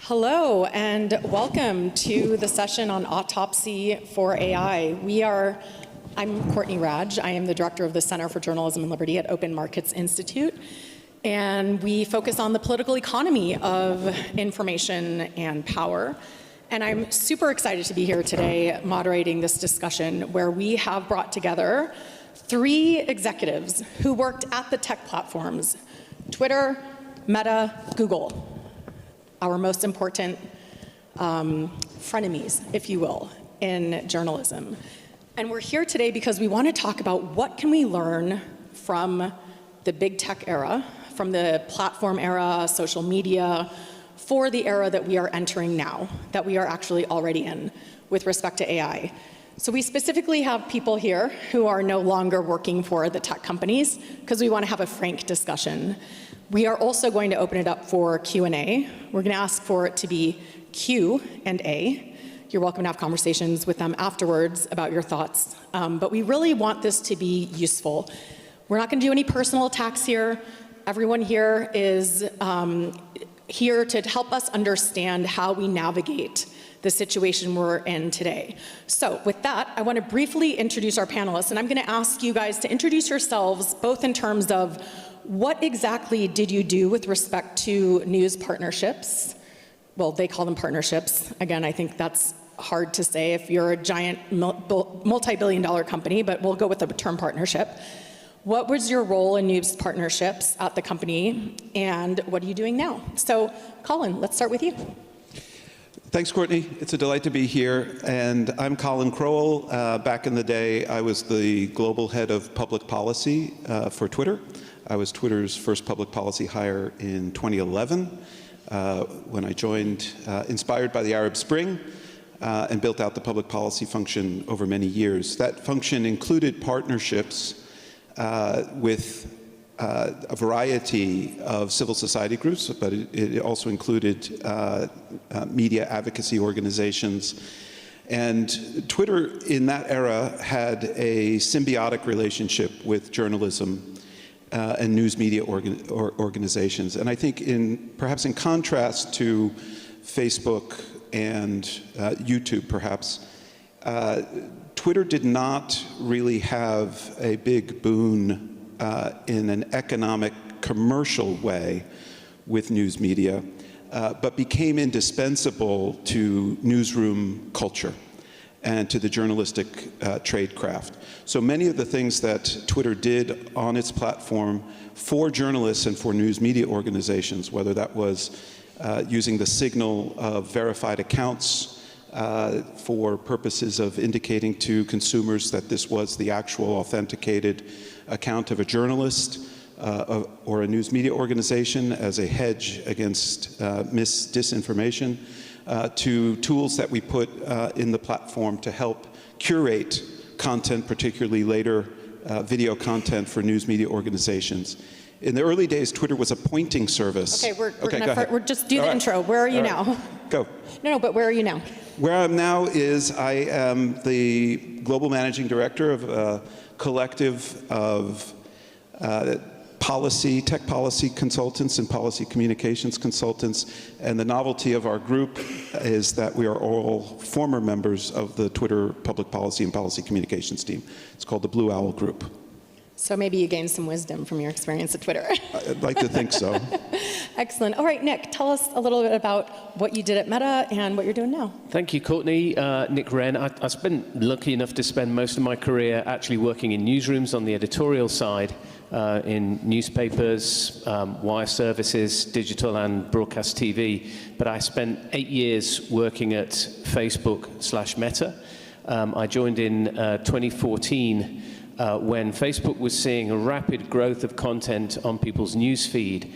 Hello, and welcome to the session on autopsy for AI. I'm Courtney Radge. I am the director of the Center for Journalism and Liberty at Open Markets Institute, and we focus on the political economy of information and power. And I'm super excited to be here today moderating this discussion where we have brought together 3 executives who worked at the tech platforms, Twitter, Meta, Google, our most important frenemies, if you will, in journalism. And we're here today because we want to talk about what can we learn from the big tech era, from the platform era, social media, for the era that we are entering now, that we are actually already in with respect to AI. So we specifically have people here who are no longer working for the tech companies because we want to have a frank discussion. We are also going to open it up for Q&A. We're going to ask for it to be Q&A. You're welcome to have conversations with them afterwards about your thoughts. But we really want this to be useful. We're not going to do any personal attacks here. Everyone here is here to help us understand how we navigate the situation we're in today. So with that, I want to briefly introduce our panelists, and I'm going to ask you guys to introduce yourselves both in terms of what exactly did you do with respect to news partnerships? Well, they call them partnerships. Again, I think that's hard to say if you're a giant multi-billion-dollar company, but we'll go with the term partnership. What was your role in news partnerships at the company, and what are you doing now? So, Colin, let's start with you. Thanks, Courtney. It's a delight to be here. And I'm Colin Crowell. Back in the day, I was the global head of public policy for Twitter. I was Twitter's first public policy hire in 2011 when I joined, inspired by the Arab Spring, and built out the public policy function over many years. That function included partnerships with a variety of civil society groups, but it also included media advocacy organizations. And Twitter in that era had a symbiotic relationship with journalism and news media organizations. And I think perhaps in contrast to Facebook and YouTube perhaps, Twitter did not really have a big boon in an economic, commercial way with news media, but became indispensable to newsroom culture and to the journalistic tradecraft. So many of the things that Twitter did on its platform for journalists and for news media organizations, whether that was using the signal of verified accounts for purposes of indicating to consumers that this was the actual authenticated account of a journalist or a news media organization as a hedge against disinformation, to tools that we put in the platform to help curate content, particularly later video content for news media organizations. In the early days, Twitter was a pointing service. Okay, we're just do the intro. Where are you now? Go. No, but where are you now? Where I'm now is I am the global managing director of a collective of tech policy consultants and policy communications consultants. And the novelty of our group is that we are all former members of the Twitter public policy and policy communications team. It's called the Blue Owl Group. So maybe you gained some wisdom from your experience at Twitter. I'd like to think so. Excellent. All right, Nick, tell us a little bit about what you did at Meta and what you're doing now. Thank you, Courtney. Nick Wren. I've been lucky enough to spend most of my career actually working in newsrooms on the editorial side, in newspapers, wire services, digital and broadcast TV. But I spent 8 years working at Facebook/Meta. I joined in 2014 when Facebook was seeing a rapid growth of content on people's news feed,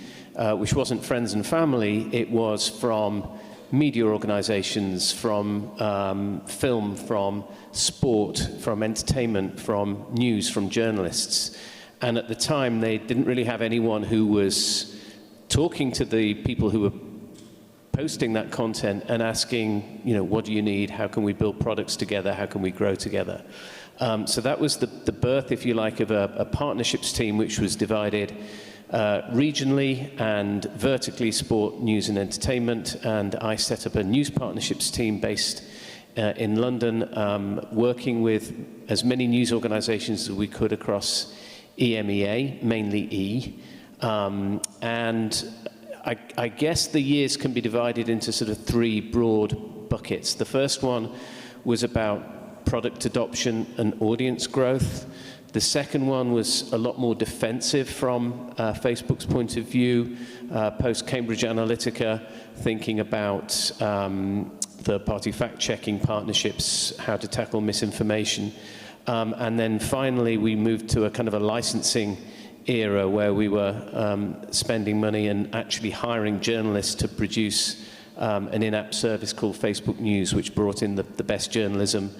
which wasn't friends and family, it was from media organizations, from film, from sport, from entertainment, from news, from journalists. And at the time, they didn't really have anyone who was talking to the people who were posting that content and asking, what do you need? How can we build products together? How can we grow together? So that was the birth, if you like, of a partnerships team which was divided regionally and vertically sport, news and entertainment, and I set up a news partnerships team based in London, working with as many news organizations as we could across EMEA, mainly E. And I guess the years can be divided into sort of three broad buckets. The first one was about product adoption and audience growth. The second one was a lot more defensive from Facebook's point of view, post-Cambridge Analytica, thinking about third-party fact-checking partnerships, how to tackle misinformation. And then finally, we moved to a kind of a licensing era where we were spending money and actually hiring journalists to produce an in-app service called Facebook News, which brought in the best journalism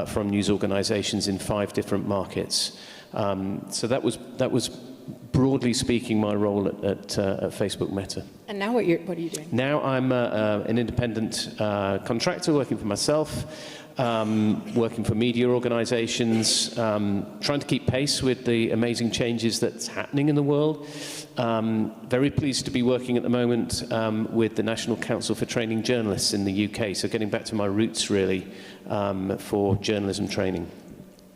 from news organizations in 5 different markets. So that was broadly speaking my role at Facebook Meta. And now what are you doing? Now I'm an independent contractor working for myself, working for media organizations, trying to keep pace with the amazing changes that's happening in the world. Very pleased to be working at the moment with the National Council for Training Journalists in the UK, so getting back to my roots really for journalism training.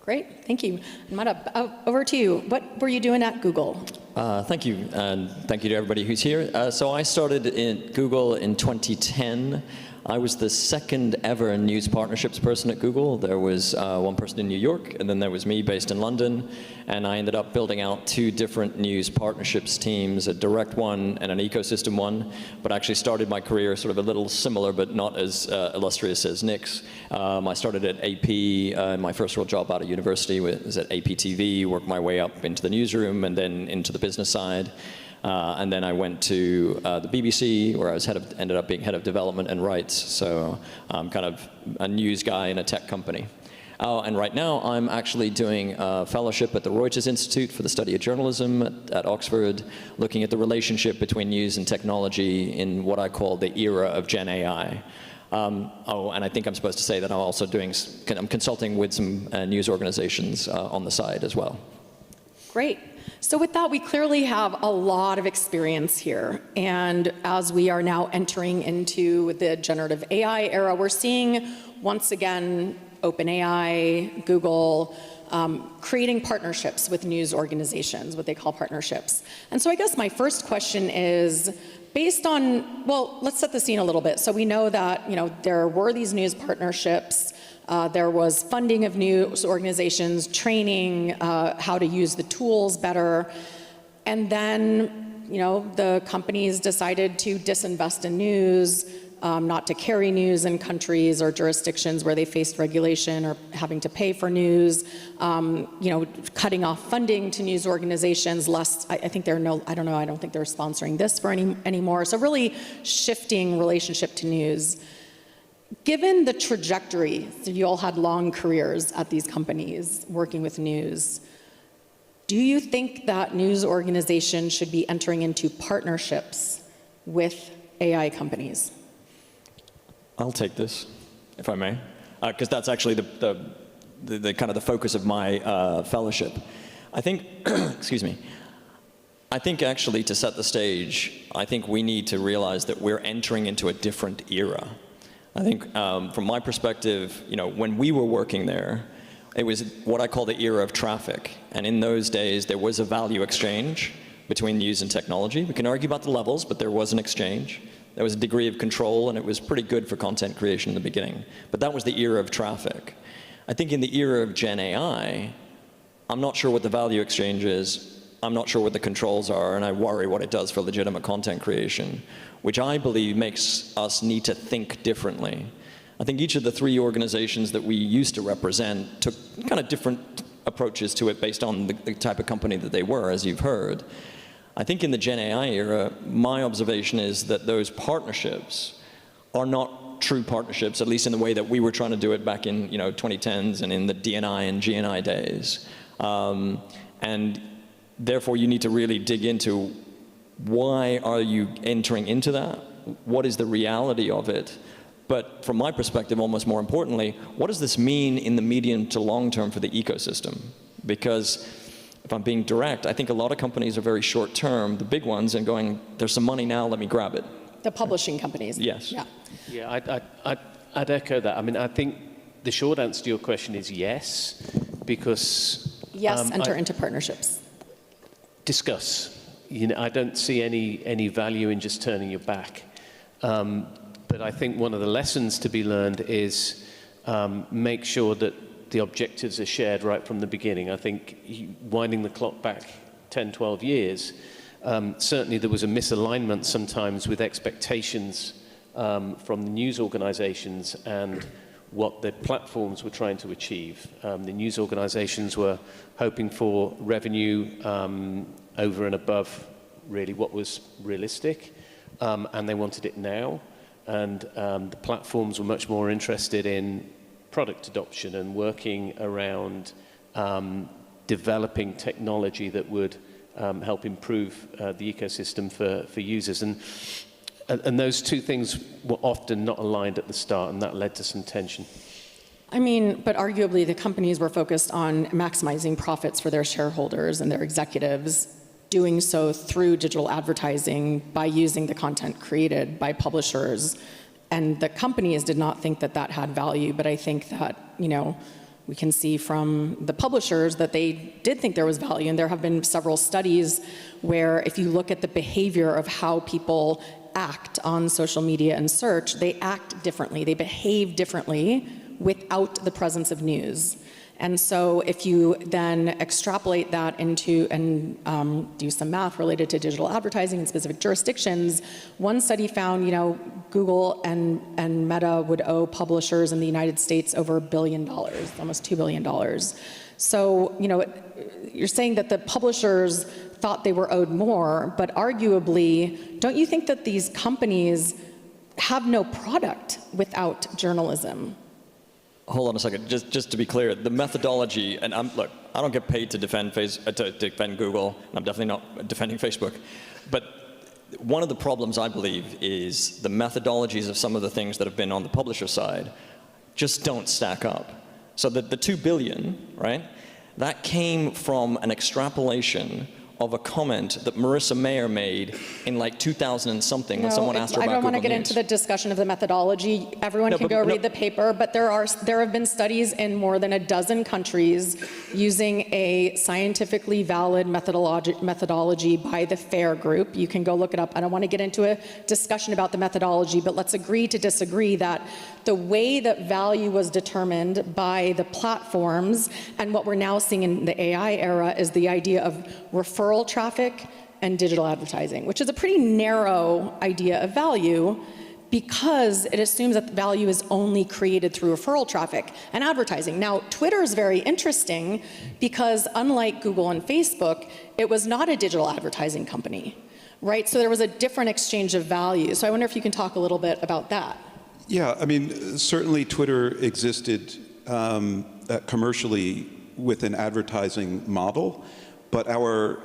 Great, thank you. Mata, over to you. What were you doing at Google? Thank you, and thank you to everybody who's here. So I started in Google in 2010. I was the second ever news partnerships person at Google. There was one person in New York, and then there was me based in London. And I ended up building out 2 different news partnerships teams, a direct one and an ecosystem one. But I actually started my career sort of a little similar, but not as illustrious as Nick's. I started at AP. My first real job out of university was at APTV, worked my way up into the newsroom and then into the business side. And then I went to the BBC, where I was ended up being head of development and rights. So I'm kind of a news guy in a tech company. And right now I'm actually doing a fellowship at the Reuters Institute for the Study of Journalism at Oxford, looking at the relationship between news and technology in what I call the era of Gen AI. And I think I'm supposed to say that I'm also I'm consulting with some news organizations on the side as well. Great. So with that, we clearly have a lot of experience here. And as we are now entering into the generative AI era, we're seeing, once again, OpenAI, Google, creating partnerships with news organizations, what they call partnerships. And so I guess my first question is, based on, well, let's set the scene a little bit. So we know that, there were these news partnerships. There was funding of news organizations, training, how to use the tools better. And then, the companies decided to disinvest in news, not to carry news in countries or jurisdictions where they faced regulation or having to pay for news, cutting off funding to news organizations, I don't think they're sponsoring this for anymore. So really shifting relationship to news. Given the trajectory, so you all had long careers at these companies working with news, do you think that news organizations should be entering into partnerships with AI companies? I'll take this, if I may, because that's actually the kind of the focus of my fellowship. I think, excuse me, I think actually to set the stage, I think we need to realize that we're entering into a different era. I think from my perspective, when we were working there, it was what I call the era of traffic. And in those days, there was a value exchange between news and technology. We can argue about the levels, but there was an exchange. There was a degree of control, and it was pretty good for content creation in the beginning. But that was the era of traffic. I think in the era of Gen AI, I'm not sure what the value exchange is. I'm not sure what the controls are, and I worry what it does for legitimate content creation, which I believe makes us need to think differently. I think each of the 3 organizations that we used to represent took kind of different approaches to it based on the type of company that they were, as you've heard. I think in the Gen AI era, my observation is that those partnerships are not true partnerships, at least in the way that we were trying to do it back in 2010s and in the DNI and GNI days. And therefore, you need to really dig into why are you entering into that? What is the reality of it? But from my perspective, almost more importantly, what does this mean in the medium to long term for the ecosystem? Because if I'm being direct, I think a lot of companies are very short term, the big ones, and going, there's some money now, let me grab it. The publishing companies. Yes. Yeah. Yeah, I'd echo that. I mean, I think the short answer to your question is yes, because Yes, enter into partnerships. discuss. You know, I don't see any value in just turning your back. But I think one of the lessons to be learned is make sure that the objectives are shared right from the beginning. I think winding the clock back 10, 12 years, certainly there was a misalignment sometimes with expectations from the news organizations and what the platforms were trying to achieve. The news organizations were hoping for revenue over and above really what was realistic, and they wanted it now. And the platforms were much more interested in product adoption and working around developing technology that would help improve the ecosystem for users. And those two things were often not aligned at the start, and that led to some tension. I mean, but arguably the companies were focused on maximizing profits for their shareholders and their executives, doing so through digital advertising by using the content created by publishers. And the companies did not think that that had value, but I think that, you know, we can see from the publishers that they did think there was value, and there have been several studies where if you look at the behavior of how people act on social media and search, they act differently, they behave differently without the presence of news. And so if you then extrapolate that into and do some math related to digital advertising in specific jurisdictions, one study found, you know, Google and Meta would owe publishers in the United States over $1 billion, almost $2 billion. So, you know, you're saying that the publishers thought they were owed more, but arguably, don't you think that these companies have no product without journalism? Hold on a second, just to be clear, the methodology, and look, I don't get paid to defend Google, and I'm definitely not defending Facebook, but one of the problems I believe is the methodologies of some of the things that have been on the publisher side just don't stack up. So the 2 billion, right, that came from an extrapolation of a comment that Marissa Mayer made in like 2000 and something when someone asked her about Google I don't want to get into the discussion of the methodology. Everyone can go read the paper, but there have been studies in more than a dozen countries using a scientifically valid methodology by the FAIR group. You can go look it up. I don't want to get into a discussion about the methodology, but let's agree to disagree that the way that value was determined by the platforms and what we're now seeing in the AI era is the idea of referral traffic and digital advertising, which is a pretty narrow idea of value because it assumes that value is only created through referral traffic and advertising. Now, Twitter is very interesting because unlike Google and Facebook, it was not a digital advertising company, right? So there was a different exchange of value. So I wonder if you can talk a little bit about that. Yeah, I mean, certainly Twitter existed commercially with an advertising model, but our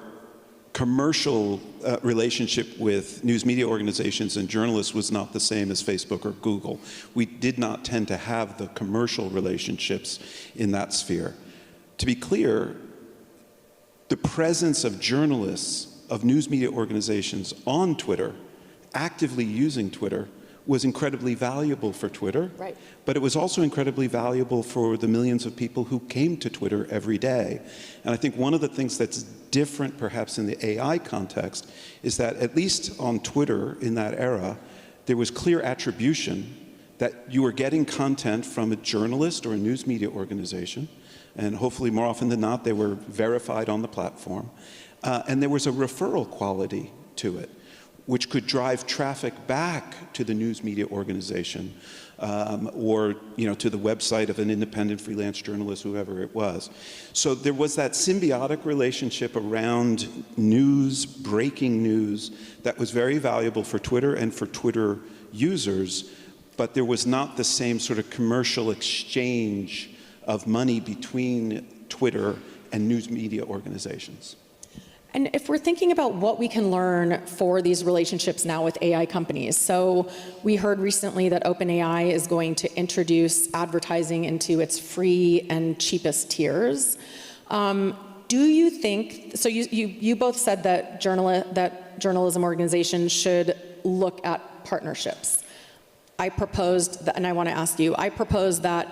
commercial relationship with news media organizations and journalists was not the same as Facebook or Google. We did not tend to have the commercial relationships in that sphere. To be clear, the presence of journalists, of news media organizations on Twitter, actively using Twitter, was incredibly valuable for Twitter, right. But it was also incredibly valuable for the millions of people who came to Twitter every day. And I think one of the things that's different perhaps in the AI context is that at least on Twitter in that era, there was clear attribution that you were getting content from a journalist or a news media organization, and hopefully more often than not, they were verified on the platform. And there was a referral quality to it, which could drive traffic back to the news media organization or to the website of an independent freelance journalist, whoever it was. So there was that symbiotic relationship around news, breaking news, that was very valuable for Twitter and for Twitter users, but there was not the same sort of commercial exchange of money between Twitter and news media organizations. And if we're thinking about what we can learn for these relationships now with AI companies, so we heard recently that OpenAI is going to introduce advertising into its free and cheapest tiers. Do you think, so you both said that journalism organizations should look at partnerships. I proposed, that, and I want to ask you, I propose that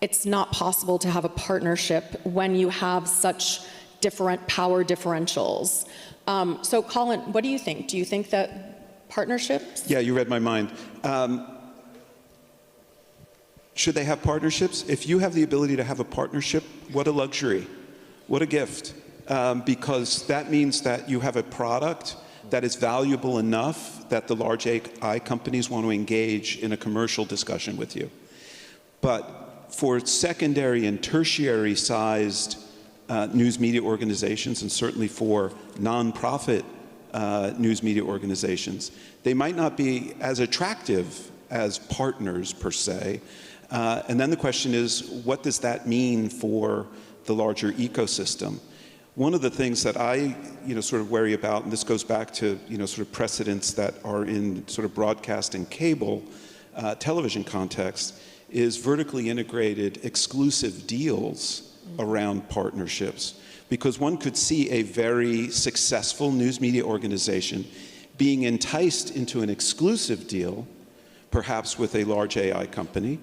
it's not possible to have a partnership when you have such different power differentials. So Colin, what do you think? Do you think that partnerships? Yeah, you read my mind. Should they have partnerships? If you have the ability to have a partnership, what a luxury, what a gift. Because that means that you have a product that is valuable enough that the large AI companies want to engage in a commercial discussion with you. But for secondary and tertiary sized news media organizations, and certainly for nonprofit news media organizations, they might not be as attractive as partners per se. And then the question is, what does that mean for the larger ecosystem? One of the things that I, sort of worry about, and this goes back to, sort of precedents that are in sort of broadcast and cable television context, is vertically integrated exclusive deals around partnerships. Because one could see a very successful news media organization being enticed into an exclusive deal, perhaps with a large AI company,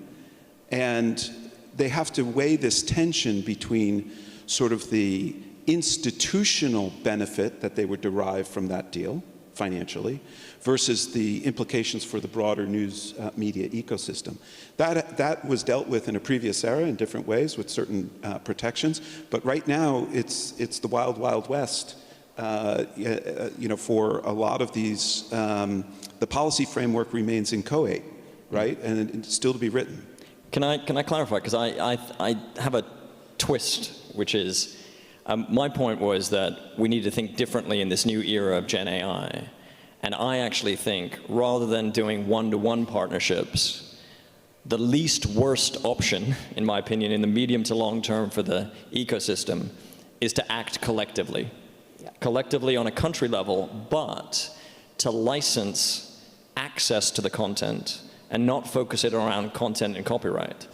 and they have to weigh this tension between sort of the institutional benefit that they would derive from that deal financially versus the implications for the broader news media ecosystem. That was dealt with in a previous era in different ways with certain protections, but right now it's the wild, wild west. For a lot of these, the policy framework remains inchoate, right, and it's still to be written. Can I clarify? Because I have a twist, which is, my point was that we need to think differently in this new era of Gen AI. And I actually think, rather than doing one-to-one partnerships, the least worst option, in my opinion, in the medium to long term for the ecosystem is to act collectively. Yeah. Collectively on a country level, but to license access to the content and not focus it around content and copyright.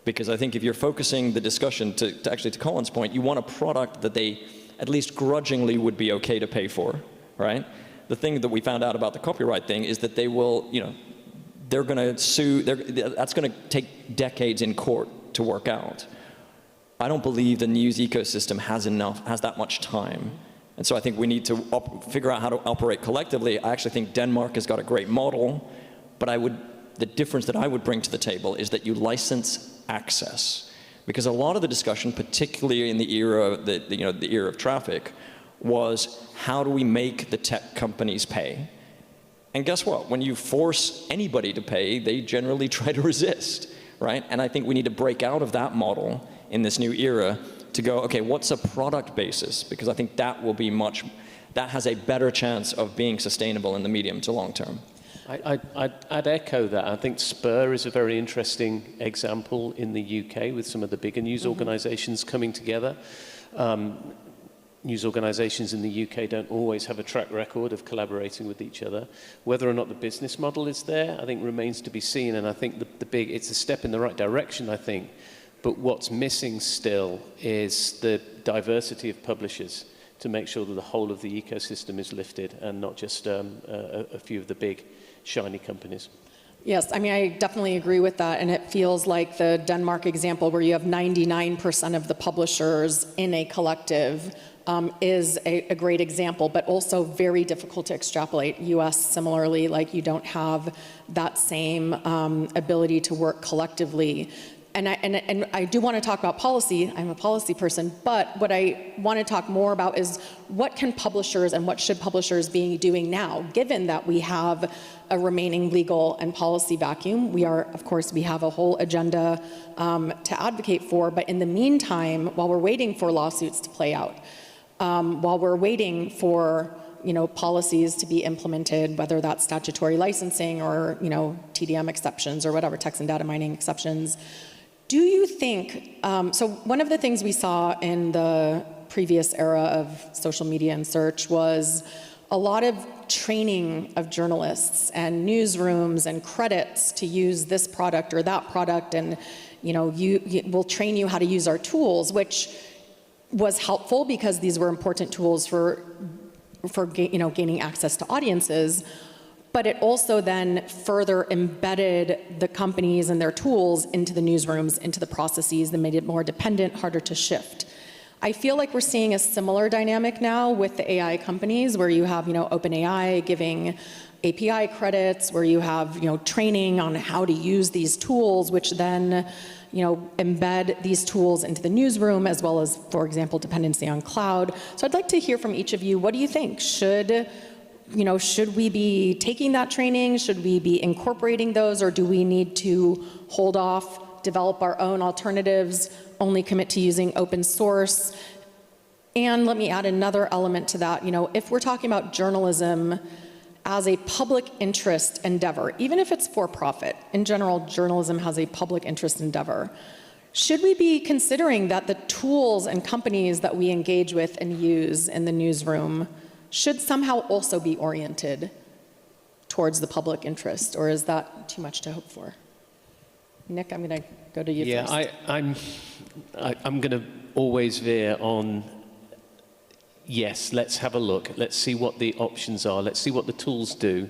Because I think if you're focusing the discussion to Colin's point, you want a product that they at least grudgingly would be okay to pay for, right? The thing that we found out about the copyright thing is that they will, they're going to sue, that's going to take decades in court to work out. I don't believe the news ecosystem has that much time. And so I think we need to figure out how to operate collectively. I actually think Denmark has got a great model, but the difference that I would bring to the table is that you license access. Because a lot of the discussion, particularly in the era, the era of traffic, was how do we make the tech companies pay? And guess what? When you force anybody to pay, they generally try to resist, right? And I think we need to break out of that model in this new era to go, okay, what's a product basis? Because I think that will be that has a better chance of being sustainable in the medium to long term. I'd echo that. I think Spur is a very interesting example in the UK with some of the bigger news organizations coming together. News organizations in the UK don't always have a track record of collaborating with each other. Whether or not the business model is there, I think remains to be seen. And I think it's a step in the right direction, I think. But what's missing still is the diversity of publishers to make sure that the whole of the ecosystem is lifted and not just a few of the big shiny companies. Yes, I mean, I definitely agree with that, and it feels like the Denmark example where you have 99% of the publishers in a collective is a great example, but also very difficult to extrapolate. US, similarly, like you don't have that same ability to work collectively. And I do want to talk about policy. I'm a policy person, but what I want to talk more about is what can publishers and what should publishers be doing now, given that we have a remaining legal and policy vacuum. Of course, we have a whole agenda to advocate for, but in the meantime, while we're waiting for lawsuits to play out, while we're waiting for policies to be implemented, whether that's statutory licensing or TDM exceptions or whatever, text and data mining exceptions. Do you think, so one of the things we saw in the previous era of social media and search was a lot of training of journalists and newsrooms and credits to use this product or that product, and we'll train you how to use our tools, which was helpful because these were important tools for gaining access to audiences, but it also then further embedded the companies and their tools into the newsrooms, into the processes that made it more dependent, harder to shift. I feel like we're seeing a similar dynamic now with the AI companies, where you have, OpenAI giving API credits, where you have, training on how to use these tools, which then, embed these tools into the newsroom, as well as, for example, dependency on cloud. So I'd like to hear from each of you. What do you think? Should we be taking that training? Should we be incorporating those, or do we need to hold off, develop our own alternatives, only commit to using open source? And let me add another element to that. If we're talking about journalism as a public interest endeavor, even if it's for profit, in general, journalism has a public interest endeavor. Should we be considering that the tools and companies that we engage with and use in the newsroom should somehow also be oriented towards the public interest, or is that too much to hope for? Nick, I'm going to go to you first. Yeah, I'm going to always veer on, yes, let's have a look. Let's see what the options are. Let's see what the tools do.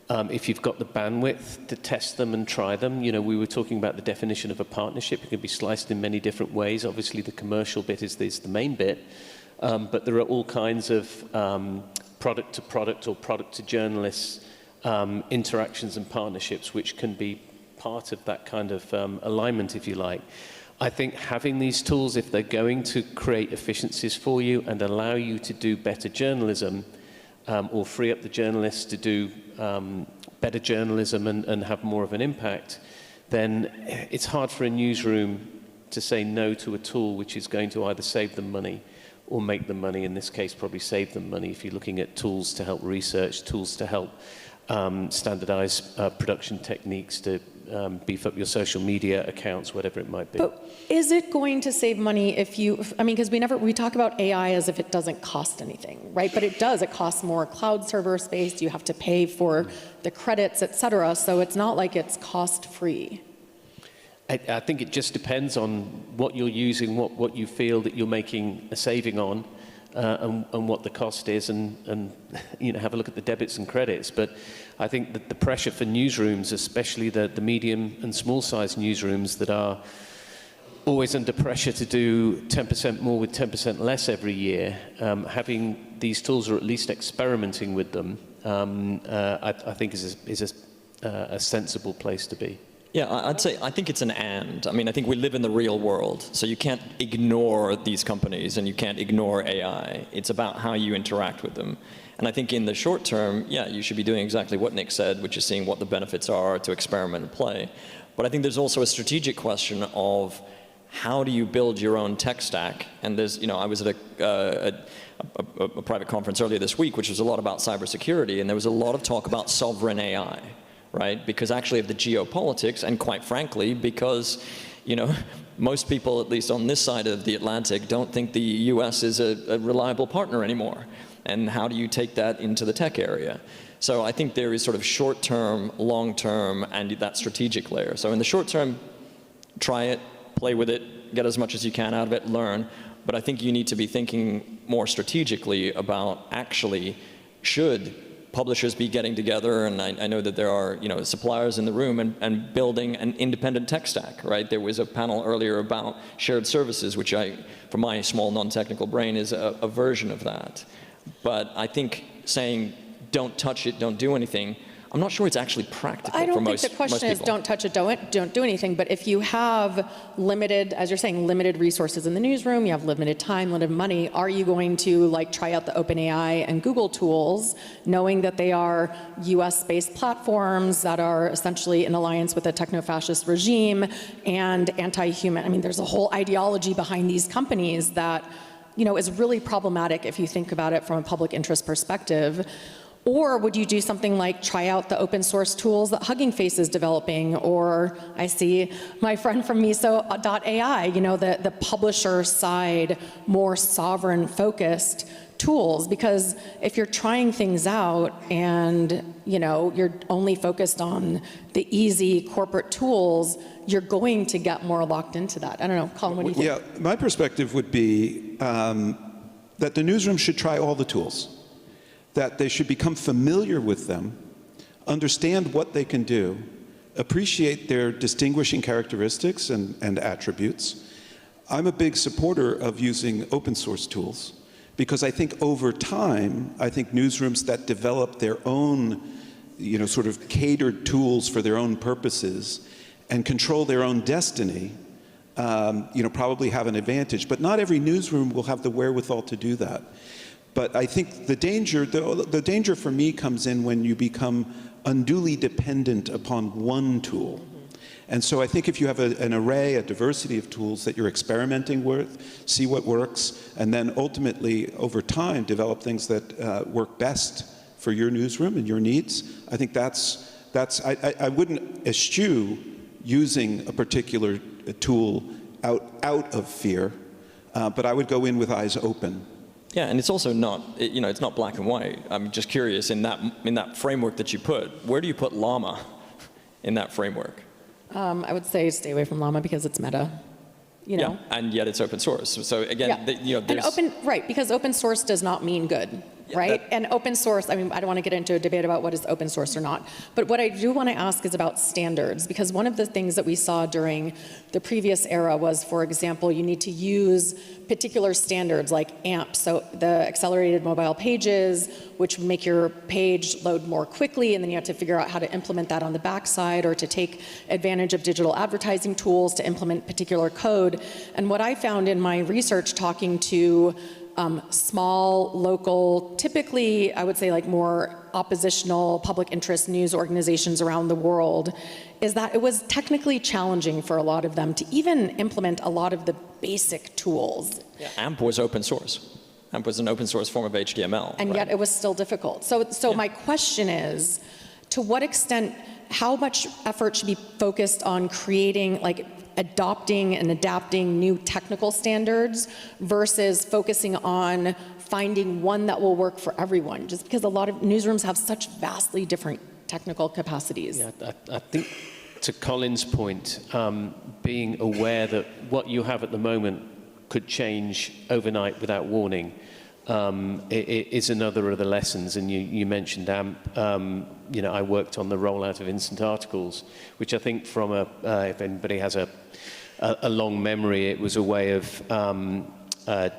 If you've got the bandwidth to test them and try them, we were talking about the definition of a partnership. It can be sliced in many different ways. Obviously, the commercial bit is the main bit. But there are all kinds of product to product or product to journalists interactions and partnerships which can be part of that kind of alignment, if you like. I think having these tools, if they're going to create efficiencies for you and allow you to do better journalism, or free up the journalists to do better journalism and have more of an impact, then it's hard for a newsroom to say no to a tool which is going to either save them money or make them money. In this case, probably save them money if you're looking at tools to help research, tools to help standardize production techniques to beef up your social media accounts, whatever it might be. But is it going to save money if because we talk about AI as if it doesn't cost anything, right? But it does. It costs more cloud server space. You have to pay for the credits, et cetera. So it's not like it's cost free. I think it just depends on what you're using, what you feel that you're making a saving on, and what the cost is, and have a look at the debits and credits. But I think that the pressure for newsrooms, especially the medium and small size newsrooms that are always under pressure to do 10% more with 10% less every year, having these tools or at least experimenting with them, I think is a sensible place to be. Yeah, I'd say, I think it's an and. I mean, I think we live in the real world, so you can't ignore these companies and you can't ignore AI. It's about how you interact with them. And I think in the short term, yeah, you should be doing exactly what Nick said, which is seeing what the benefits are to experiment and play. But I think there's also a strategic question of how do you build your own tech stack? And there's, I was at a private conference earlier this week, which was a lot about cybersecurity, and there was a lot of talk about sovereign AI. Right? Because actually of the geopolitics, and quite frankly, because, most people, at least on this side of the Atlantic, don't think the US is a reliable partner anymore. And how do you take that into the tech area? So I think there is sort of short-term, long-term, and that strategic layer. So in the short term, try it, play with it, get as much as you can out of it, learn. But I think you need to be thinking more strategically about actually should publishers be getting together, and I know that there are suppliers in the room, and building an independent tech stack, right? There was a panel earlier about shared services, which from my small non-technical brain, is a version of that. But I think saying don't touch it, don't do anything, I'm not sure it's actually practical for most people. I don't think the question is don't touch it, don't do anything. But if you have limited, as you're saying, limited resources in the newsroom, you have limited time, limited money, are you going to try out the OpenAI and Google tools, knowing that they are US-based platforms that are essentially in alliance with a techno-fascist regime and anti-human? There's a whole ideology behind these companies that is really problematic if you think about it from a public interest perspective. Or would you do something like try out the open source tools that Hugging Face is developing? Or I see my friend from Miso.ai, the publisher side, more sovereign focused tools. Because if you're trying things out and you're only focused on the easy corporate tools, you're going to get more locked into that. I don't know, Colin, what do you think? Yeah, my perspective would be that the newsroom should try all the tools, that they should become familiar with them, understand what they can do, appreciate their distinguishing characteristics and attributes. I'm a big supporter of using open source tools because I think over time, newsrooms that develop their own, sort of catered tools for their own purposes and control their own destiny, probably have an advantage. But not every newsroom will have the wherewithal to do that. But I think the danger for me comes in when you become unduly dependent upon one tool. And so I think if you have an array, a diversity of tools that you're experimenting with, see what works, and then ultimately, over time, develop things that work best for your newsroom and your needs, I think I wouldn't eschew using a particular tool out of fear, but I would go in with eyes open. Yeah, and it's also not, it's not black and white. I'm just curious, in that framework that you put, where do you put llama in that framework? I would say stay away from llama because it's meta. Yeah, and yet it's open source. So again, there's... Right, because open source does not mean good. Right? And open source, I don't want to get into a debate about what is open source or not. But what I do want to ask is about standards, because one of the things that we saw during the previous era was, for example, you need to use particular standards like AMP, so the accelerated mobile pages, which make your page load more quickly, and then you have to figure out how to implement that on the backside or to take advantage of digital advertising tools to implement particular code. And what I found in my research talking to small, local, typically, I would say like more oppositional public interest news organizations around the world, is that it was technically challenging for a lot of them to even implement a lot of the basic tools. Yeah. AMP was open source. AMP was an open source form of HTML. And yet it was still difficult. So my question is, to what extent, how much effort should be focused on creating, adopting and adapting new technical standards versus focusing on finding one that will work for everyone, just because a lot of newsrooms have such vastly different technical capacities. Yeah, I think to Colin's point, being aware that what you have at the moment could change overnight without warning it is another of the lessons. And you mentioned AMP. I worked on the rollout of instant articles, which I think from if anybody has a long memory, it was a way of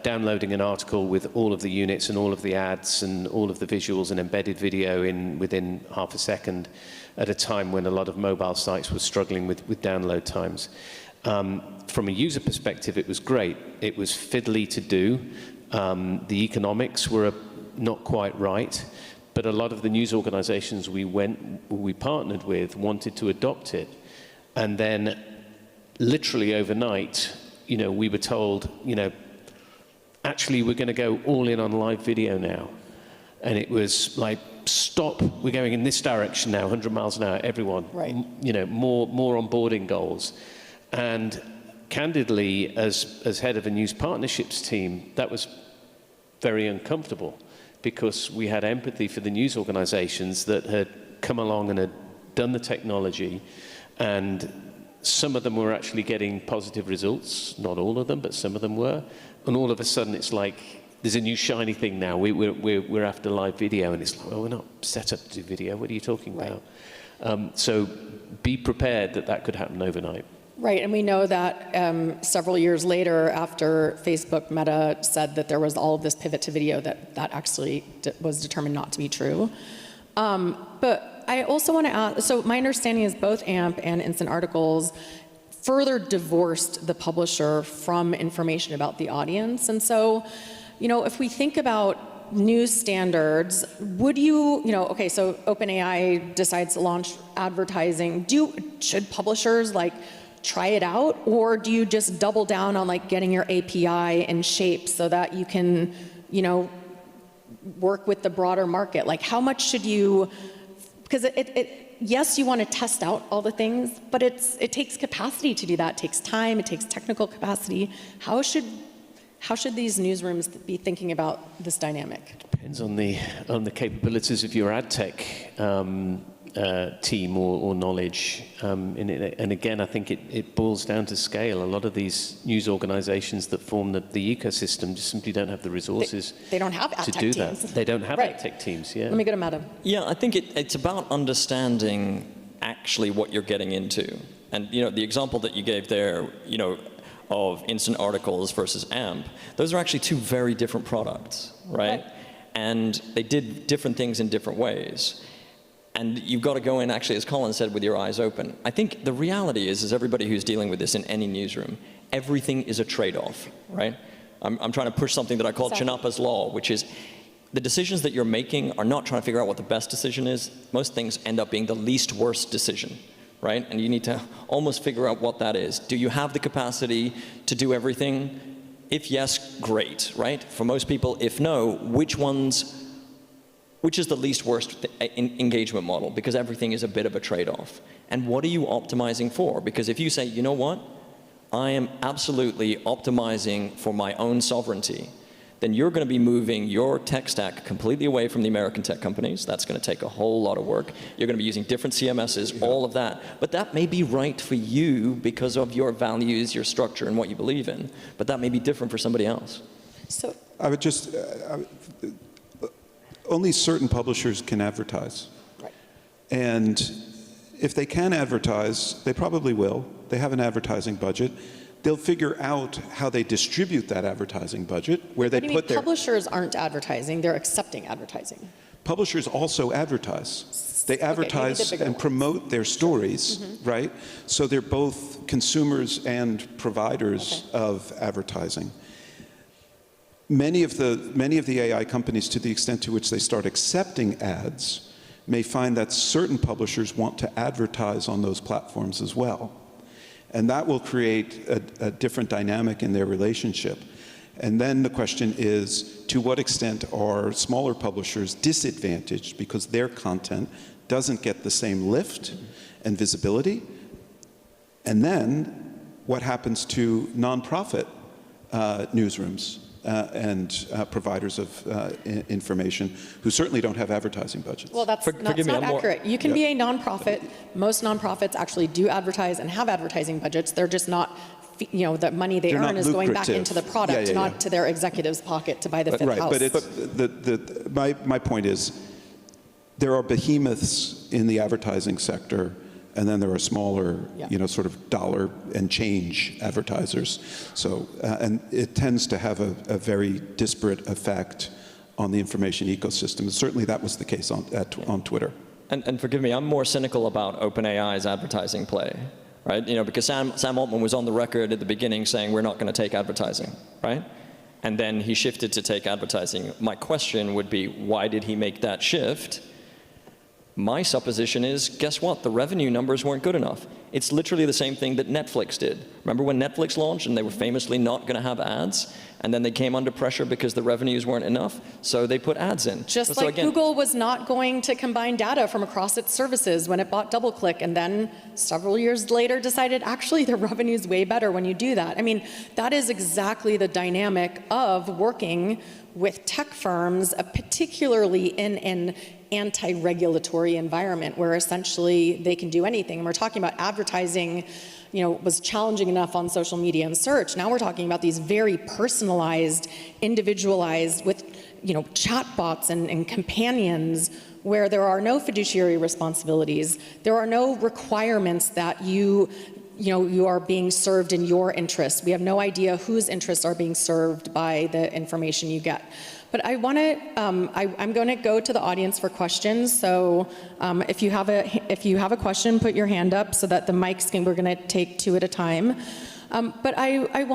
downloading an article with all of the units and all of the ads and all of the visuals and embedded video within half a second at a time when a lot of mobile sites were struggling with download times. From a user perspective, it was great. It was fiddly to do. The economics were not quite right, but a lot of the news organizations we partnered with wanted to adopt it. And then literally overnight, we were told, actually we're going to go all in on live video now. And it was like, stop, we're going in this direction now, 100 miles an hour, everyone. Right. More onboarding goals. And candidly, as head of a news partnerships team, that was very uncomfortable because we had empathy for the news organizations that had come along and had done the technology, and some of them were actually getting positive results, not all of them, but some of them were. And all of a sudden it's like, there's a new shiny thing now. We're after live video, and it's like, well, we're not set up to do video. What are you talking about? So be prepared that could happen overnight. Right, and we know that several years later, after Facebook Meta said that there was all of this pivot to video, that actually was determined not to be true. But I also want to ask, so my understanding is both AMP and Instant Articles further divorced the publisher from information about the audience. And so, if we think about news standards, would you, okay, so OpenAI decides to launch advertising. Should publishers try it out, or do you just double down on getting your API in shape so that you can, work with the broader market? Like, how much should you, because yes, you want to test out all the things, but it takes capacity to do that. It takes time, it takes technical capacity. How should these newsrooms be thinking about this dynamic? Depends on the capabilities of your ad tech team or knowledge. And again, I think it boils down to scale. A lot of these news organizations that form the ecosystem just simply don't have the resources they don't have ad to tech do teams. that. They don't have Right. ad tech teams, yeah. Let me go to Madam. Yeah, I think it's about understanding actually what you're getting into. And, the example that you gave there, of instant articles versus AMP, those are actually two very different products, right? And they did different things in different ways. And you've got to go in, actually, as Colin said, with your eyes open. I think the reality is everybody who's dealing with this in any newsroom, everything is a trade-off, right? I'm trying to push something that I call Chinappa's Law, which is the decisions that you're making are not trying to figure out what the best decision is. Most things end up being the least worst decision, right? And you need to almost figure out what that is. Do you have the capacity to do everything? If yes, great, right? For most people, if no, which is the least worst engagement model? Because everything is a bit of a trade-off. And what are you optimizing for? Because if you say, you know what, I am absolutely optimizing for my own sovereignty, then you're going to be moving your tech stack completely away from the American tech companies. That's going to take a whole lot of work. You're going to be using different CMSs, all of that. But that may be right for you because of your values, your structure, and what you believe in. But that may be different for somebody else. So I would just, only certain publishers can advertise. Right. And if they can advertise, they probably will. They have an advertising budget. They'll figure out how they distribute that advertising budget, where they put their... Publishers aren't advertising, they're accepting advertising. Publishers also advertise. They advertise the and promote their stories, right? So they're both consumers and providers of advertising. Many of the AI companies, to the extent to which they start accepting ads, may find that certain publishers want to advertise on those platforms as well. And that will create a different dynamic in their relationship. And then the question is, to what extent are smaller publishers disadvantaged because their content doesn't get the same lift and visibility? And then what happens to nonprofit newsrooms and providers of information who certainly don't have advertising budgets? Well, that's not accurate. You can be a nonprofit. Most nonprofits actually do advertise and have advertising budgets. They're just not, the money they earn is going back into the product, not to their executive's pocket to buy the fifth house. But my point is, there are behemoths in the advertising sector, and then there are smaller, sort of dollar and change advertisers. So, and it tends to have a very disparate effect on the information ecosystem. And certainly that was the case on Twitter. And forgive me, I'm more cynical about OpenAI's advertising play, right? Because Sam Altman was on the record at the beginning saying we're not going to take advertising, right? And then he shifted to take advertising. My question would be, why did he make that shift? My supposition is, guess what? The revenue numbers weren't good enough. It's literally the same thing that Netflix did. Remember when Netflix launched and they were famously not going to have ads? And then they came under pressure because the revenues weren't enough, so they put ads in. Just like Google was not going to combine data from across its services when it bought DoubleClick, and then several years later decided, actually, the revenue's way better when you do that. I mean, that is exactly the dynamic of working with tech firms, particularly in an anti-regulatory environment where essentially they can do anything. And we're talking about advertising, was challenging enough on social media and search. Now we're talking about these very personalized, individualized with, chatbots and companions where there are no fiduciary responsibilities. There are no requirements that you are being served in your interests. We have no idea whose interests are being served by the information you get. But I want to, I'm going to go to the audience for questions. So if you have a question, put your hand up so that the mics we're going to take two at a time. But I'm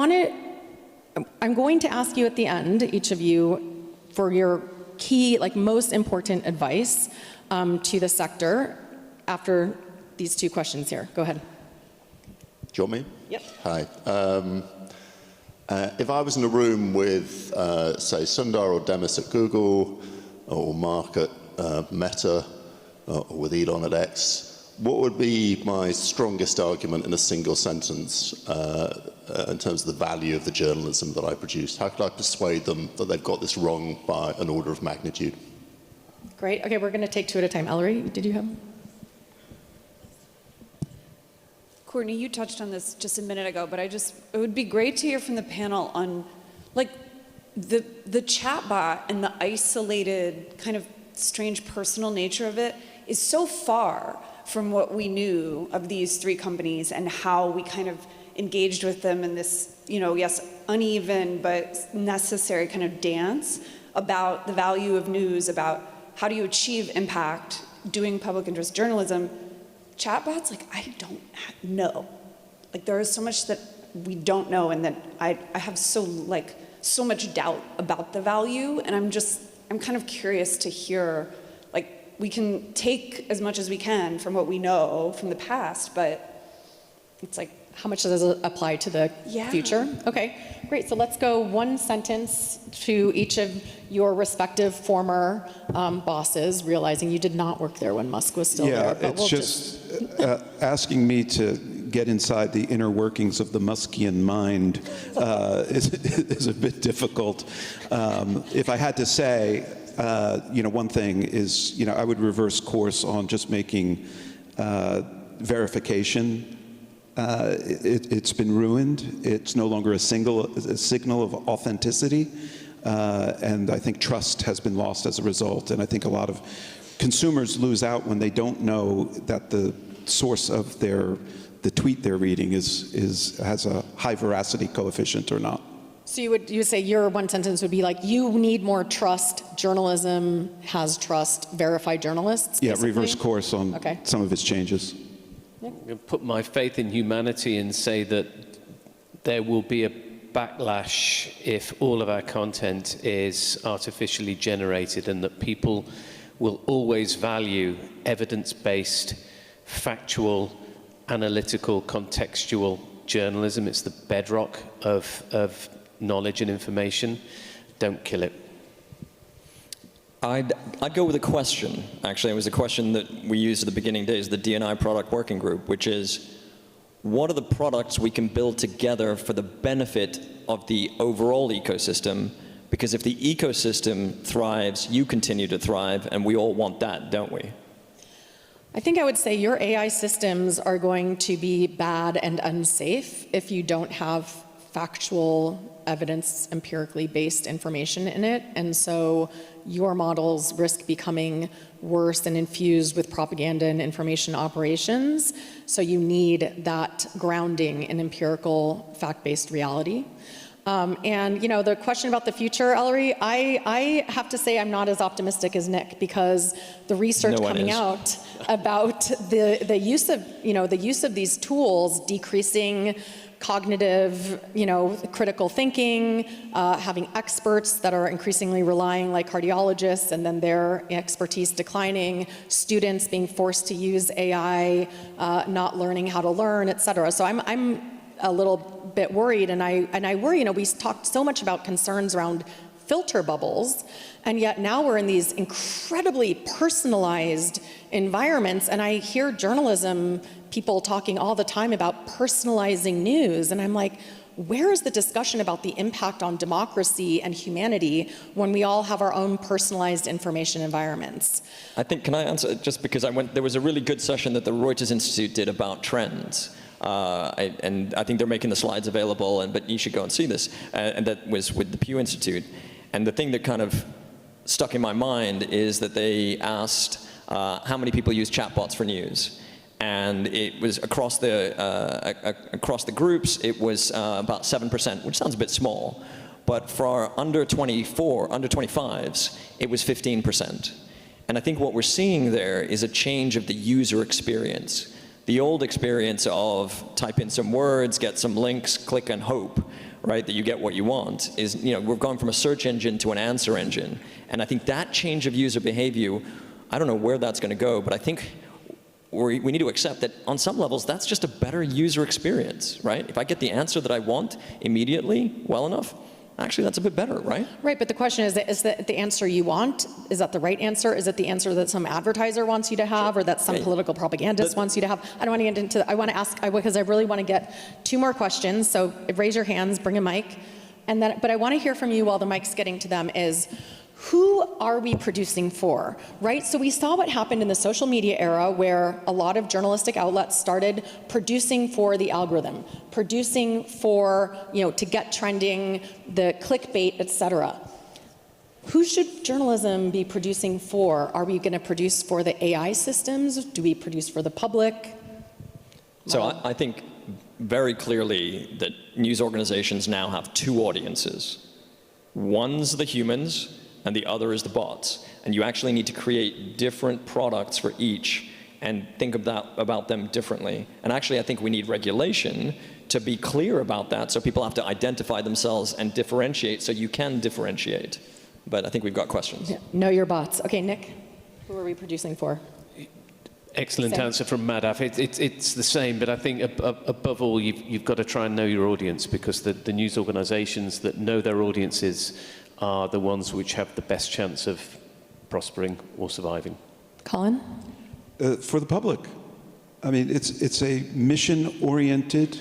going to ask you at the end, each of you, for your key, most important advice to the sector after these two questions here. Go ahead. Do you want me? Yep. Hi. If I was in a room with, say, Sundar or Demis at Google, or Mark at Meta, or with Elon at X, what would be my strongest argument in a single sentence in terms of the value of the journalism that I produce? How could I persuade them that they've got this wrong by an order of magnitude? Great. Okay, we're going to take two at a time. Ellery, did you have? Courtney, you touched on this just a minute ago, but it would be great to hear from the panel on, like, the chatbot and the isolated, kind of strange personal nature of it is so far from what we knew of these three companies and how we kind of engaged with them in this, yes, uneven but necessary kind of dance about the value of news, about how do you achieve impact doing public interest journalism. Chatbots, like, I don't know. Like, there is so much that we don't know, and that I have so much doubt about the value, and I'm kind of curious to hear, like, we can take as much as we can from what we know from the past, but it's like, how much does it apply to the future? Okay, great. So let's go one sentence to each of your respective former bosses, realizing you did not work there when Musk was still there. Yeah, it's just asking me to get inside the inner workings of the Muskian mind is a bit difficult. If I had to say, one thing is, I would reverse course on just making verification. It's been ruined. It's no longer a signal of authenticity, and I think trust has been lost as a result. And I think a lot of consumers lose out when they don't know that the source of the tweet they're reading has a high veracity coefficient or not. So you would say your one sentence would be like, you need more trust. Journalism has trust. Verify journalists. Yeah, basically? reverse course on some of its changes. I'm going to put my faith in humanity and say that there will be a backlash if all of our content is artificially generated, and that people will always value evidence-based, factual, analytical, contextual journalism. It's the bedrock of knowledge and information. Don't kill it. I'd go with a question. Actually, it was a question that we used at the beginning days, the D&I product working group, which is, what are the products we can build together for the benefit of the overall ecosystem? Because if the ecosystem thrives, you continue to thrive, and we all want that, don't we? I think I would say your AI systems are going to be bad and unsafe if you don't have factual evidence, empirically based information in it. And so your models risk becoming worse and infused with propaganda and information operations. So you need that grounding in empirical, fact-based reality. And the question about the future, Ellery, I have to say I'm not as optimistic as Nick, because the research coming out about the use of these tools decreasing cognitive, critical thinking, having experts that are increasingly relying like cardiologists, and then their expertise declining, students being forced to use AI, not learning how to learn, et cetera. So I'm a little bit worried, and I worry, we talked so much about concerns around filter bubbles, and yet now we're in these incredibly personalized environments, and I hear journalism people talking all the time about personalizing news, and I'm like, where is the discussion about the impact on democracy and humanity when we all have our own personalized information environments? I think, can I answer, just because there was a really good session that the Reuters Institute did about trends. And I think they're making the slides available, but you should go and see this. And that was with the Pew Institute. And the thing that kind of stuck in my mind is that they asked how many people use chatbots for news. And it was across the groups, it was about 7%, which sounds a bit small. But for our under 25s, it was 15%. And I think what we're seeing there is a change of the user experience. The old experience of type in some words, get some links, click and hope, right, that you get what you want, is, we've gone from a search engine to an answer engine. And I think that change of user behavior, I don't know where that's going to go, but I think we need to accept that on some levels, that's just a better user experience, right? If I get the answer that I want immediately, well enough, actually that's a bit better, right? Right, but the question is that the answer you want? Is that the right answer? Is it the answer that some advertiser wants you to have, or that some political propagandist wants you to have? I don't want to get into, I want to ask, because I really want to get 2 more questions, so raise your hands, bring a mic, and then, but I want to hear from you while the mic's getting to them is, who are we producing for, right? So we saw what happened in the social media era where a lot of journalistic outlets started producing for the algorithm, producing for, to get trending, the clickbait, et cetera. Who should journalism be producing for? Are we going to produce for the AI systems? Do we produce for the public? So I think very clearly that news organizations now have 2 audiences. One's the humans, and the other is the bots. And you actually need to create different products for each and think about them differently. And actually, I think we need regulation to be clear about that, so people have to identify themselves and differentiate, so you can differentiate. But I think we've got questions. Yeah. Know your bots. Okay, Nick, who are we producing for? Excellent Same. answer from Madhav. It's the same, but I think above all, you've got to try and know your audience, because the news organizations that know their audiences are the ones which have the best chance of prospering or surviving. Colin? For the public. I mean, it's a mission-oriented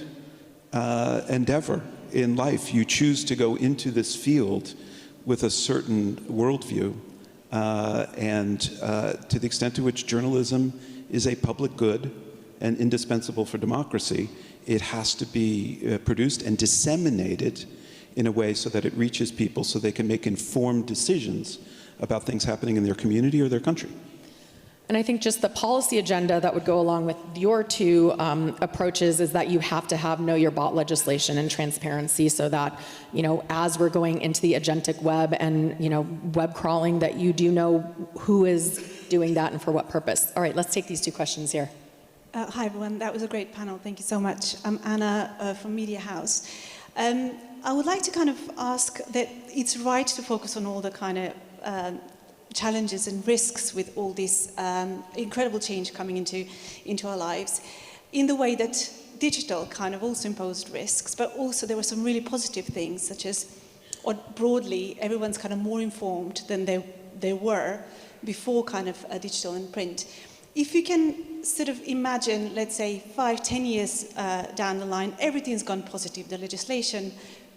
endeavor in life. You choose to go into this field with a certain worldview, and to the extent to which journalism is a public good and indispensable for democracy, it has to be produced and disseminated in a way so that it reaches people so they can make informed decisions about things happening in their community or their country. And I think just the policy agenda that would go along with your 2 approaches is that you have to have know your bot legislation and transparency, so that, as we're going into the agentic web and, web crawling, that you do know who is doing that and for what purpose. All right, let's take these 2 questions here. Hi, everyone. That was a great panel. Thank you so much. I'm Anna from Media House. I would like to kind of ask that it's right to focus on all the kind of challenges and risks with all this incredible change coming into our lives, in the way that digital kind of also imposed risks, but also there were some really positive things, such as, or broadly, everyone's kind of more informed than they were before kind of digital and print. If you can sort of imagine, let's say, 5-10 years down the line, everything's gone positive. The legislation,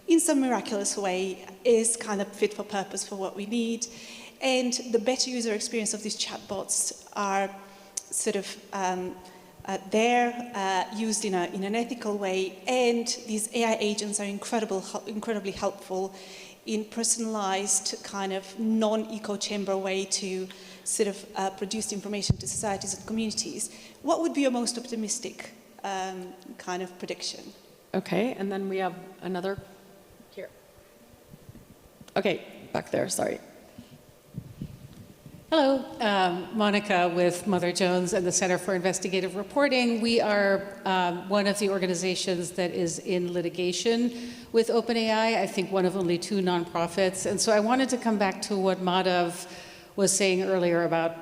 in some miraculous way, is kind of fit for purpose for what we need. And the better user experience of these chatbots are sort of used in an ethical way. And these AI agents are incredibly helpful in personalized, kind of non-echo chamber way to sort of produce information to societies and communities. What would be your most optimistic kind of prediction? Okay, and then we have another here. Okay, back there, sorry. Hello, Monica with Mother Jones and the Center for Investigative Reporting. We are one of the organizations that is in litigation with OpenAI, I think one of only 2 nonprofits. And so I wanted to come back to what Madhav was saying earlier about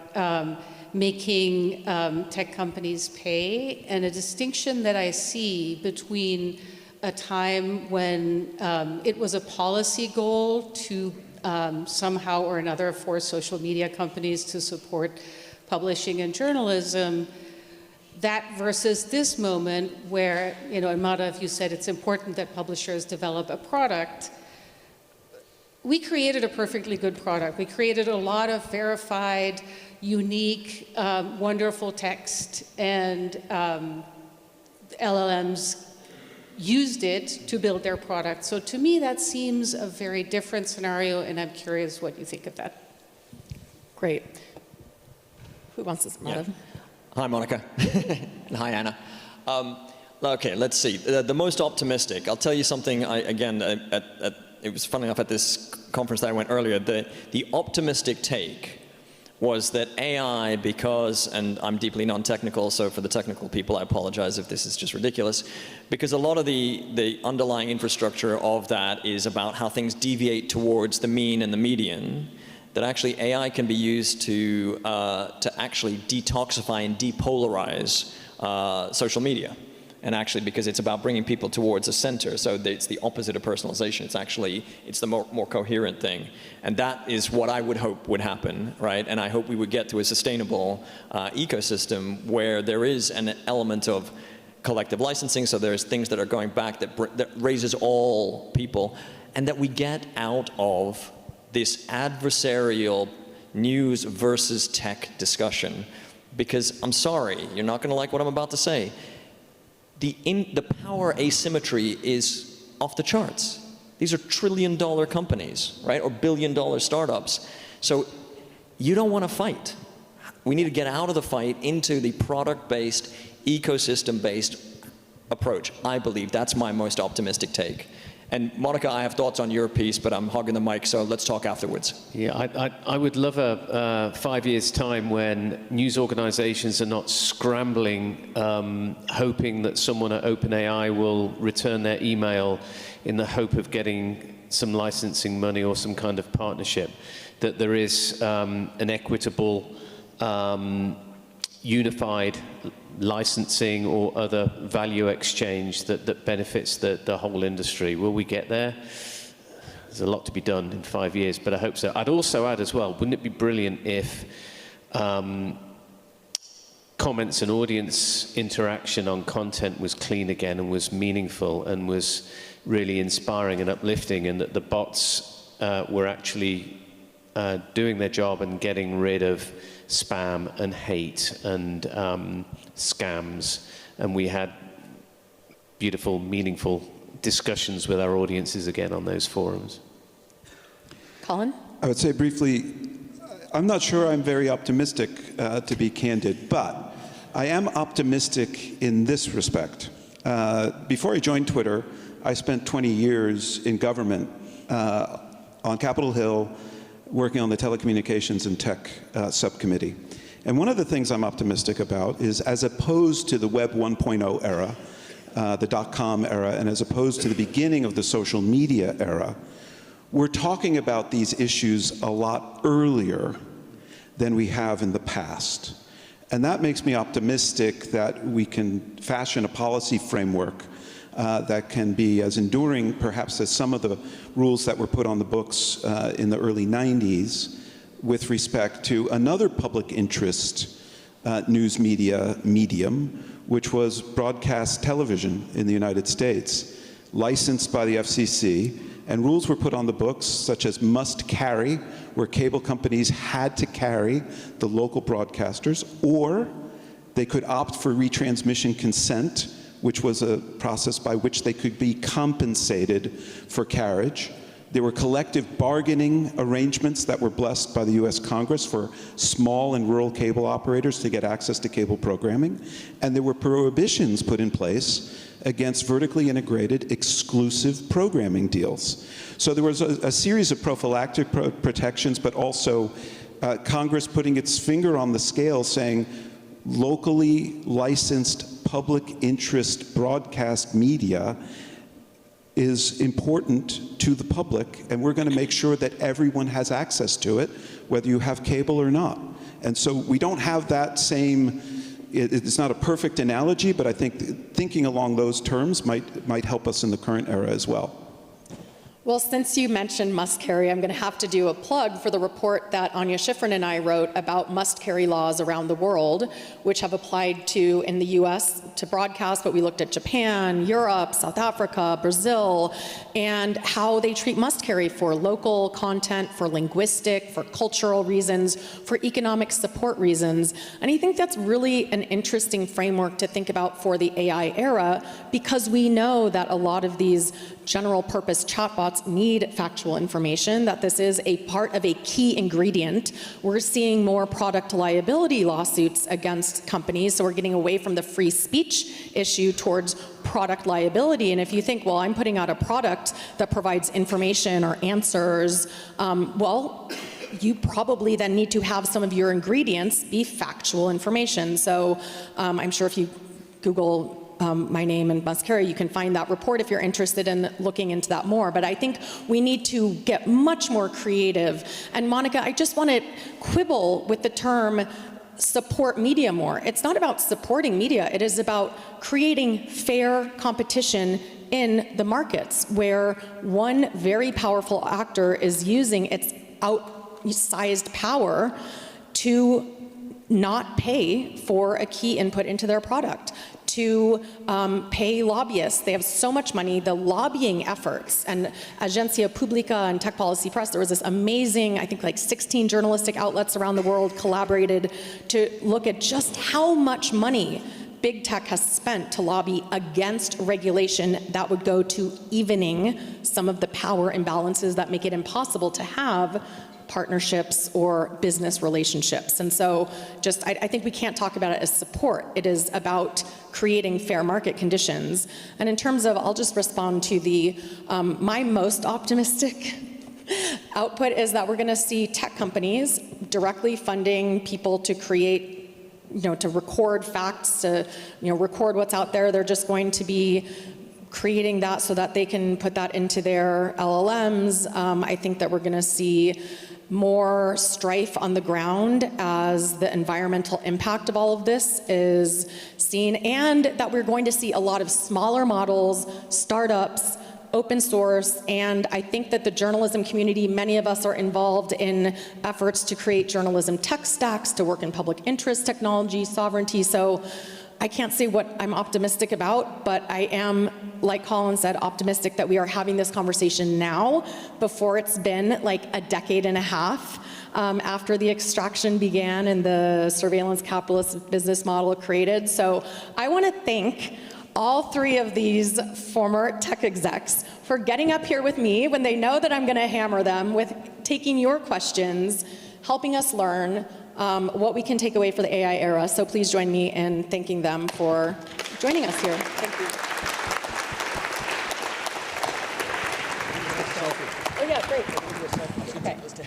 making tech companies pay, and a distinction that I see between a time when it was a policy goal to somehow or another force social media companies to support publishing and journalism, that versus this moment where, and Madhav, you said it's important that publishers develop a product. We created a perfectly good product. We created a lot of verified, unique, wonderful text, and LLMs used it to build their product. So to me, that seems a very different scenario, and I'm curious what you think of that. Great. Who wants this, Madhav? Yeah. Hi, Monica. And hi, Anna. Okay, let's see. The most optimistic. I'll tell you something. It was funny enough at this conference that I went earlier. The optimistic take was that AI, because, and I'm deeply non-technical, so for the technical people, I apologize if this is just ridiculous, because a lot of the underlying infrastructure of that is about how things deviate towards the mean and the median, that actually AI can be used to actually detoxify and depolarize social media. And actually, because it's about bringing people towards a center, so it's the opposite of personalization. It's the more coherent thing. And that is what I would hope would happen, right? And I hope we would get to a sustainable ecosystem where there is an element of collective licensing, so there's things that are going back that raises all people, and that we get out of this adversarial news versus tech discussion. Because I'm sorry, you're not going to like what I'm about to say. The power asymmetry is off the charts. These are trillion-dollar companies, right, or billion-dollar startups. So you don't want to fight. We need to get out of the fight into the product-based, ecosystem-based approach. I believe that's my most optimistic take. And Monica, I have thoughts on your piece, but I'm hogging the mic, so let's talk afterwards. Yeah, I would love a 5 years' time when news organizations are not scrambling, hoping that someone at OpenAI will return their email in the hope of getting some licensing money or some kind of partnership, that there is an equitable, unified licensing or other value exchange that benefits the whole industry. Will we get there? There's a lot to be done in 5 years, but I hope so. I'd also add as well, wouldn't it be brilliant if comments and audience interaction on content was clean again and was meaningful and was really inspiring and uplifting, and that the bots were actually doing their job and getting rid of spam and hate and scams, and we had beautiful, meaningful discussions with our audiences again on those forums. Colin? I would say briefly, I'm not sure I'm very optimistic, to be candid, but I am optimistic in this respect. Before I joined Twitter, I spent 20 years in government on Capitol Hill, working on the telecommunications and tech subcommittee. And one of the things I'm optimistic about is, as opposed to the Web 1.0 era, the .com era, and as opposed to the beginning of the social media era, we're talking about these issues a lot earlier than we have in the past. And that makes me optimistic that we can fashion a policy framework that can be as enduring, perhaps, as some of the rules that were put on the books in the early 90s with respect to another public interest news media medium, which was broadcast television in the United States, licensed by the FCC, and rules were put on the books such as must carry, where cable companies had to carry the local broadcasters, or they could opt for retransmission consent, which was a process by which they could be compensated for carriage. There were collective bargaining arrangements that were blessed by the US Congress for small and rural cable operators to get access to cable programming. And there were prohibitions put in place against vertically integrated exclusive programming deals. So there was a series of prophylactic protections, but also Congress putting its finger on the scale saying locally licensed public interest broadcast media is important to the public, and we're going to make sure that everyone has access to it, whether you have cable or not. And so we don't have that same, it's not a perfect analogy, but I think thinking along those terms might help us in the current era as well. Well, since you mentioned must-carry, I'm going to have to do a plug for the report that Anya Schifrin and I wrote about must-carry laws around the world, which have applied to, in the US, to broadcast, but we looked at Japan, Europe, South Africa, Brazil, and how they treat must-carry for local content, for linguistic, for cultural reasons, for economic support reasons. And I think that's really an interesting framework to think about for the AI era, because we know that a lot of these general purpose chatbots need factual information, that this is a part of a key ingredient. We're seeing more product liability lawsuits against companies, so we're getting away from the free speech issue towards product liability. And if you think, well, I'm putting out a product that provides information or answers, well, you probably then need to have some of your ingredients be factual information. So I'm sure if you Google my name and must-carry, you can find that report if you're interested in looking into that more. But I think we need to get much more creative. And Monica, I just want to quibble with the term support media more. It's not about supporting media. It is about creating fair competition in the markets where one very powerful actor is using its outsized power to not pay for a key input into their product, to pay lobbyists. They have so much money. The lobbying efforts, and Agencia Pública and Tech Policy Press, there was this amazing, I think like 16 journalistic outlets around the world collaborated to look at just how much money big tech has spent to lobby against regulation that would go to evening some of the power imbalances that make it impossible to have partnerships or business relationships. And so I think we can't talk about it as support. It is about creating fair market conditions. And in terms of, I'll just respond to the, my most optimistic output is that we're gonna see tech companies directly funding people to create, to record facts, to record what's out there. They're just going to be creating that so that they can put that into their LLMs. I think that we're gonna see more strife on the ground as the environmental impact of all of this is seen, and that we're going to see a lot of smaller models, startups, open source, and I think that the journalism community, many of us are involved in efforts to create journalism tech stacks, to work in public interest technology, sovereignty, so I can't say what I'm optimistic about, but I am, like Colin said, optimistic that we are having this conversation now before it's been like a decade and a half after the extraction began and the surveillance capitalist business model created. So I want to thank all three of these former tech execs for getting up here with me when they know that I'm going to hammer them with taking your questions, helping us learn what we can take away for the AI era. So please join me in thanking them for joining us here. Thank you. Oh yeah, great.